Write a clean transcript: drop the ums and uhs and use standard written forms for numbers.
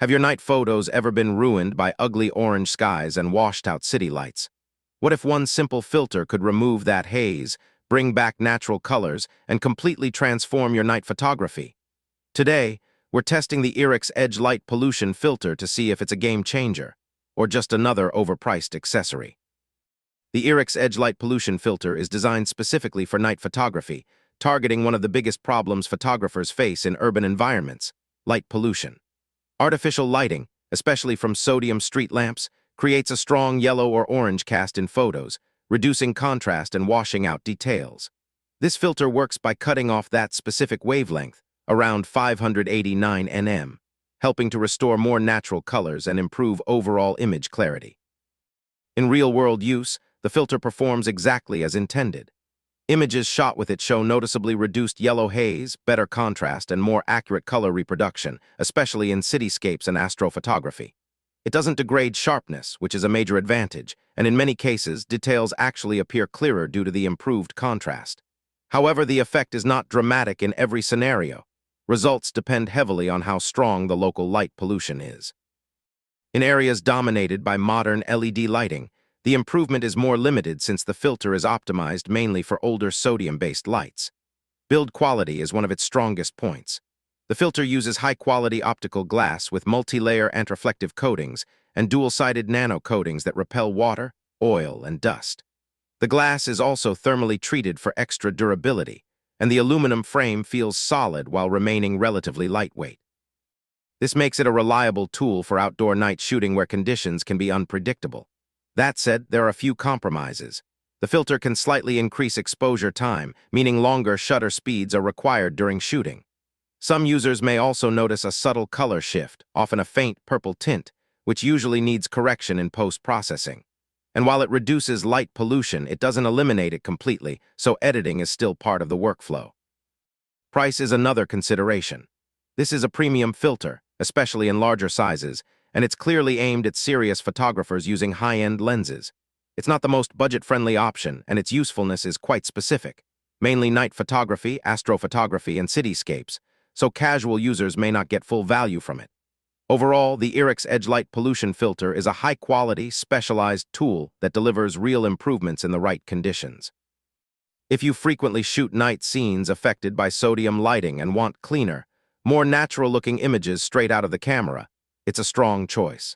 Have your night photos ever been ruined by ugly orange skies and washed-out city lights? What if one simple filter could remove that haze, bring back natural colors, and completely transform your night photography? Today, we're testing the Irix Edge Light Pollution Filter to see if it's a game changer, or just another overpriced accessory. The Irix Edge Light Pollution Filter is designed specifically for night photography, targeting one of the biggest problems photographers face in urban environments: light pollution. Artificial lighting, especially from sodium street lamps, creates a strong yellow or orange cast in photos, reducing contrast and washing out details. This filter works by cutting off that specific wavelength, around 589 nm, helping to restore more natural colors and improve overall image clarity. In real-world use, the filter performs exactly as intended. Images shot with it show noticeably reduced yellow haze, better contrast, and more accurate color reproduction, especially in cityscapes and astrophotography. It doesn't degrade sharpness, which is a major advantage, and in many cases, details actually appear clearer due to the improved contrast. However, the effect is not dramatic in every scenario. Results depend heavily on how strong the local light pollution is. In areas dominated by modern LED lighting, the improvement is more limited since the filter is optimized mainly for older sodium-based lights. Build quality is one of its strongest points. The filter uses high-quality optical glass with multi-layer antireflective coatings and dual-sided nano coatings that repel water, oil, and dust. The glass is also thermally treated for extra durability, and the aluminum frame feels solid while remaining relatively lightweight. This makes it a reliable tool for outdoor night shooting where conditions can be unpredictable. That said, there are a few compromises. The filter can slightly increase exposure time, meaning longer shutter speeds are required during shooting. Some users may also notice a subtle color shift, often a faint purple tint, which usually needs correction in post-processing. And while it reduces light pollution, it doesn't eliminate it completely, so editing is still part of the workflow. Price is another consideration. This is a premium filter, especially in larger sizes, and it's clearly aimed at serious photographers using high-end lenses. It's not the most budget-friendly option, and its usefulness is quite specific, mainly night photography, astrophotography, and cityscapes, so casual users may not get full value from it. Overall, the Irix Edge Light Pollution Filter is a high-quality, specialized tool that delivers real improvements in the right conditions. If you frequently shoot night scenes affected by sodium lighting and want cleaner, more natural-looking images straight out of the camera, it's a strong choice.